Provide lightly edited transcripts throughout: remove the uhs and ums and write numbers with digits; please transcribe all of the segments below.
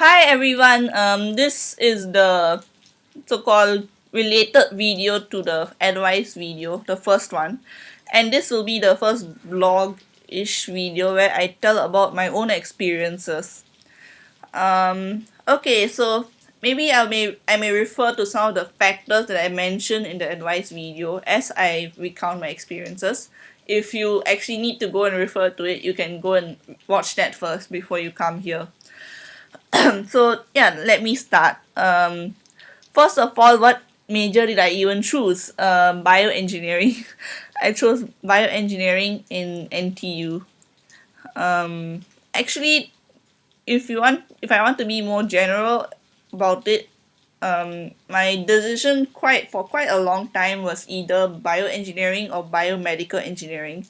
Hi everyone, this is the so-called related video to the advice video, the first one, and this will be the first blog-ish video where I tell about my own experiences. Okay, so maybe I may refer to some of the factors that I mentioned in the advice video as I recount my experiences. If you actually need to go and refer to it, you can go and watch that first before you come here. So yeah, let me start. First of all, what major did I even choose? Bioengineering. I chose bioengineering in NTU. Actually, if I want to be more general about it, my decision quite a long time was either bioengineering or biomedical engineering.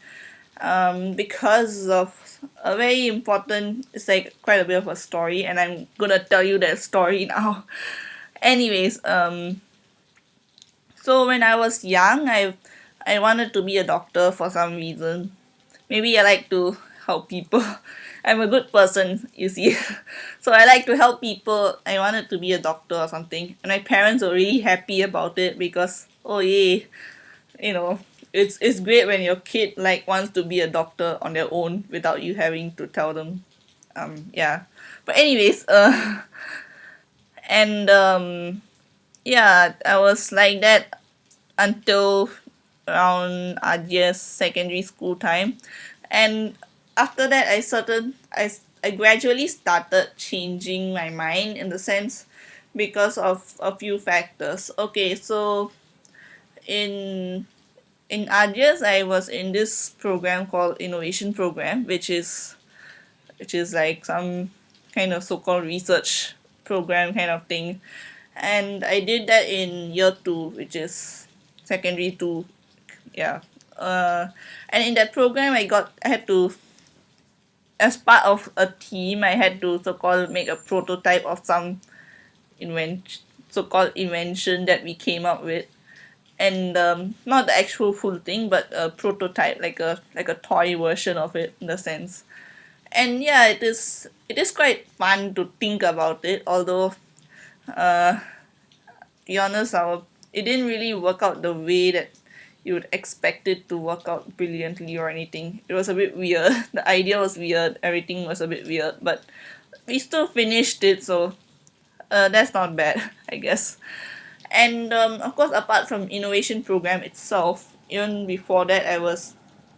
Because of a very important, it's like quite a bit of a story, and I'm gonna tell you that story now. Anyways, so when I was young, I wanted to be a doctor for some reason. Maybe I like to help people. I'm a good person, you see. So I like to help people. I wanted to be a doctor or something. And my parents were really happy about it because, oh yay, you know, it's great when your kid like wants to be a doctor on their own without you having to tell them. Yeah. But anyways, and yeah, I was like that until around just secondary school time, and after that I gradually started changing my mind in the sense because of a few factors. Okay, so in RGS I was in this program called innovation program, which is like some kind of so-called research program kind of thing, and I did that in year 2, which is secondary 2. Yeah. And in that program I had to, as part of a team, I had to so-called make a prototype of some so-called invention that we came up with, and not the actual full thing but a prototype, like a toy version of it in the sense. And yeah, it is quite fun to think about it, although to be honest, it didn't really work out the way that you would expect it to work out brilliantly or anything. It was a bit weird. The idea was weird, everything was a bit weird, but we still finished it, so that's not bad, I guess. And of course, apart from innovation program itself, even before that,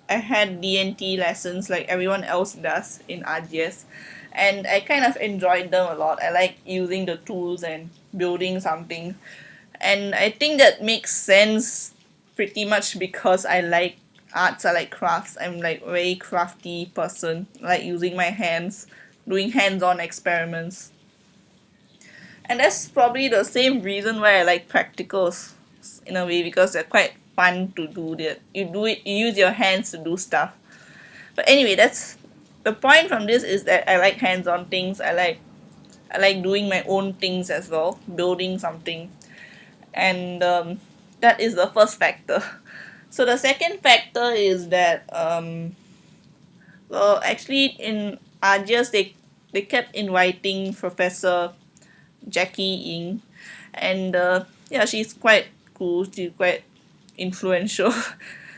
I had D&T lessons like everyone else does in RGS, and I kind of enjoyed them a lot. I like using the tools and building something, and I think that makes sense pretty much because I like arts, I like crafts. I'm like a very crafty person, I like using my hands, doing hands-on experiments. And that's probably the same reason why I like practicals in a way, because they're quite fun to do. That you use your hands to do stuff. But anyway, that's the point from this, is that I like hands-on things. I like doing my own things as well, building something. And that is the first factor. So the second factor is that well, actually in RGS they kept inviting Professor Jackie Ying, and yeah, she's quite cool. She's quite influential.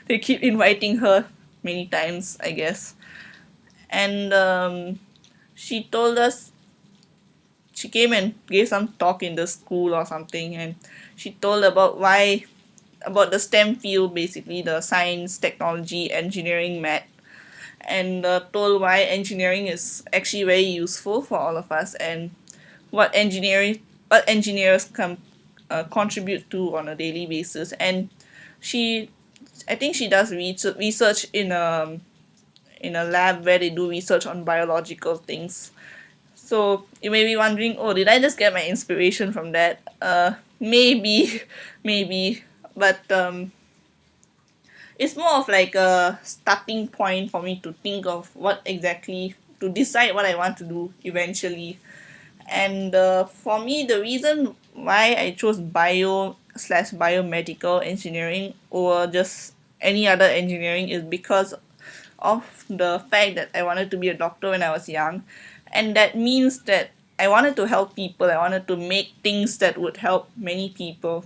They keep inviting her many times, I guess. And she told us, she came and gave some talk in the school or something, and she told about the STEM field, basically the science, technology, engineering, math, and told why engineering is actually very useful for all of us, and what engineers can contribute to on a daily basis. And she I think she does research in a lab where they do research on biological things. So you may be wondering, oh, did I just get my inspiration from that? Maybe, maybe, but it's more of like a starting point for me to think of what exactly, to decide what I want to do eventually. And for me, the reason why I chose biomedical engineering over just any other engineering is because of the fact that I wanted to be a doctor when I was young. And that means that I wanted to help people. I wanted to make things that would help many people.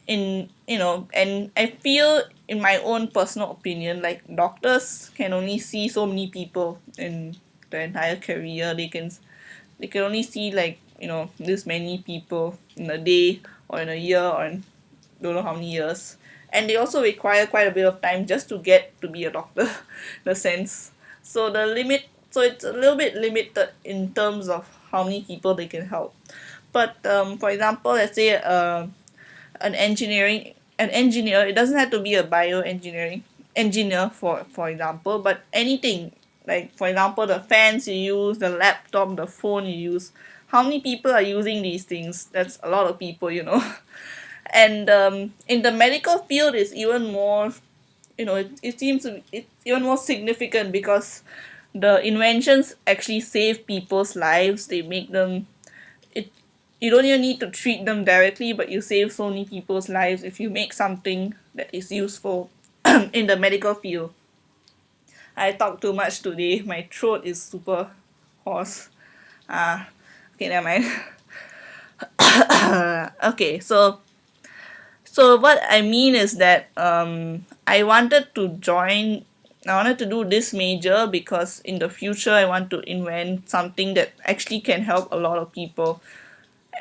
And I feel, in my own personal opinion, like doctors can only see so many people in their entire career. They can only see, like, this many people in a day or in a year or in don't know how many years. And they also require quite a bit of time just to get to be a doctor in a sense. So it's a little bit limited in terms of how many people they can help. But for example, let's say an engineer, it doesn't have to be a bioengineering engineer, for example, but anything, like for example the fans you use, the laptop, the phone you use, how many people are using these things? That's a lot of people. And in the medical field is even more, it seems it's even more significant, because the inventions actually save people's lives. They make them it You don't even need to treat them directly, but you save so many people's lives if you make something that is useful in the medical field. I talk too much today. My throat is super hoarse. Okay, never mind. Okay, so what I mean is that I wanted to do this major because in the future I want to invent something that actually can help a lot of people.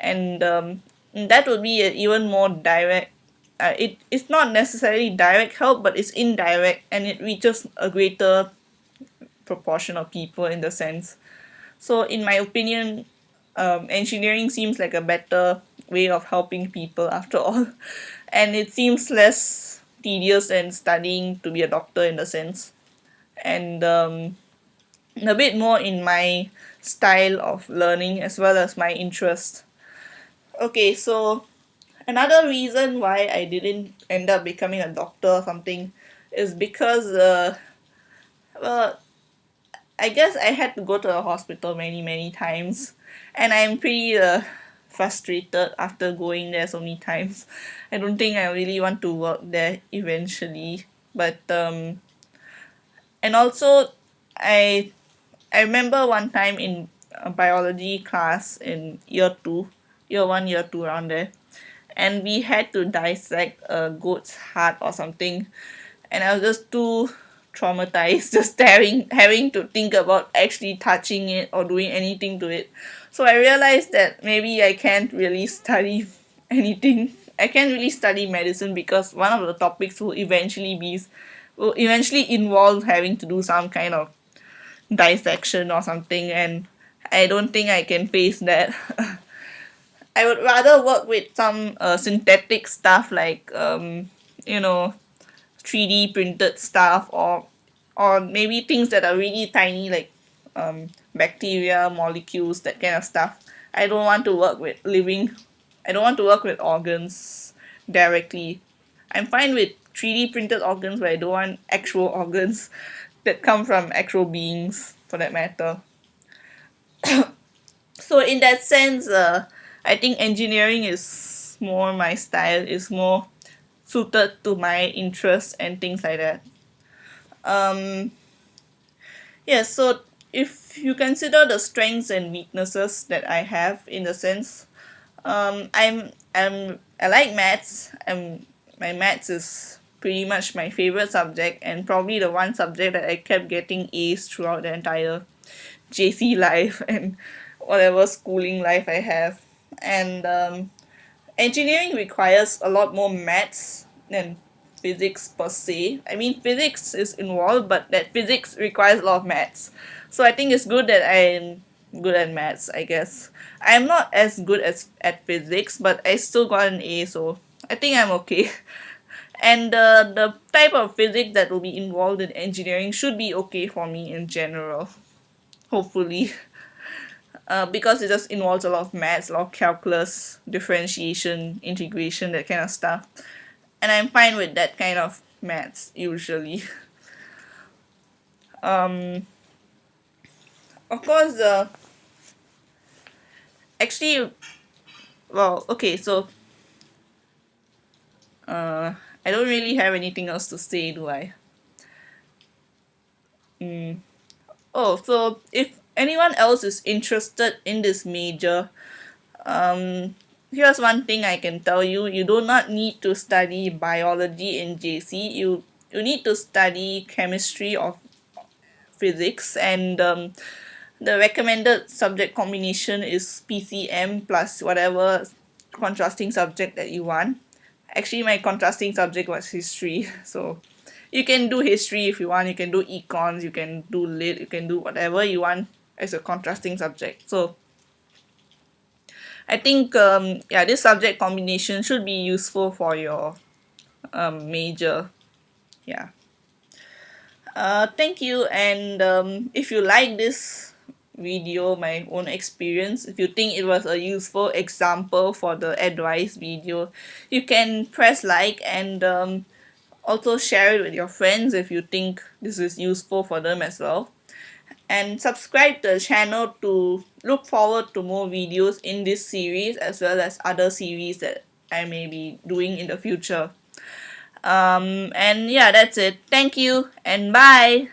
And that would be an even more direct, it's not necessarily direct help, but it's indirect, and it reaches a greater proportion of people in the sense. So in my opinion, engineering seems like a better way of helping people after all. And it seems less tedious than studying to be a doctor in the sense. And a bit more in my style of learning as well as my interest. Okay, so another reason why I didn't end up becoming a doctor or something is because, well, I guess I had to go to the hospital many, many times, and I'm pretty frustrated after going there so many times. I don't think I really want to work there eventually, but and also I I remember one time in a biology class in year one, year two, around there, and we had to dissect a goat's heart or something, and I was just too traumatized just having to think about actually touching it or doing anything to it. So I realized that maybe I can't really study anything. I can't really study medicine because one of the topics will eventually involve having to do some kind of dissection or something, and I don't think I can face that. I would rather work with some synthetic stuff like you know 3D printed stuff, or maybe things that are really tiny, like bacteria, molecules, that kind of stuff. I don't want to work with living I don't want to work with organs directly. I'm fine with 3D printed organs, but I don't want actual organs that come from actual beings, for that matter. So in that sense, I think engineering is more my style, is more suited to my interests and things like that. Um, yeah, so if you consider the strengths and weaknesses that I have in the sense, I like maths. My maths is pretty much my favorite subject, and probably the one subject that I kept getting A's throughout the entire JC life and whatever schooling life I have. And engineering requires a lot more maths than physics per se. I mean, physics is involved, but that physics requires a lot of maths. So I think it's good that I'm good at maths, I guess. I'm not as good as at physics, but I still got an A, so I think I'm okay. And the type of physics that will be involved in engineering should be okay for me in general, hopefully. Because it just involves a lot of maths, a lot of calculus, differentiation, integration, that kind of stuff. And I'm fine with that kind of maths usually. Um, of course, actually, well, okay, so I don't really have anything else to say, do I? Oh, so anyone else is interested in this major, um, here's one thing I can tell you: you do not need to study biology in JC. You need to study chemistry or physics, and the recommended subject combination is PCM plus whatever contrasting subject that you want. Actually, my contrasting subject was history, so you can do history if you want. You can do econs, you can do lit, you can do whatever you want as a contrasting subject. So I think yeah, this subject combination should be useful for your major. Yeah. Thank you. And if you like this video, my own experience, if you think it was a useful example for the advice video, you can press like, and also share it with your friends if you think this is useful for them as well. And subscribe to the channel to look forward to more videos in this series as well as other series that I may be doing in the future. And yeah, that's it. Thank you and bye.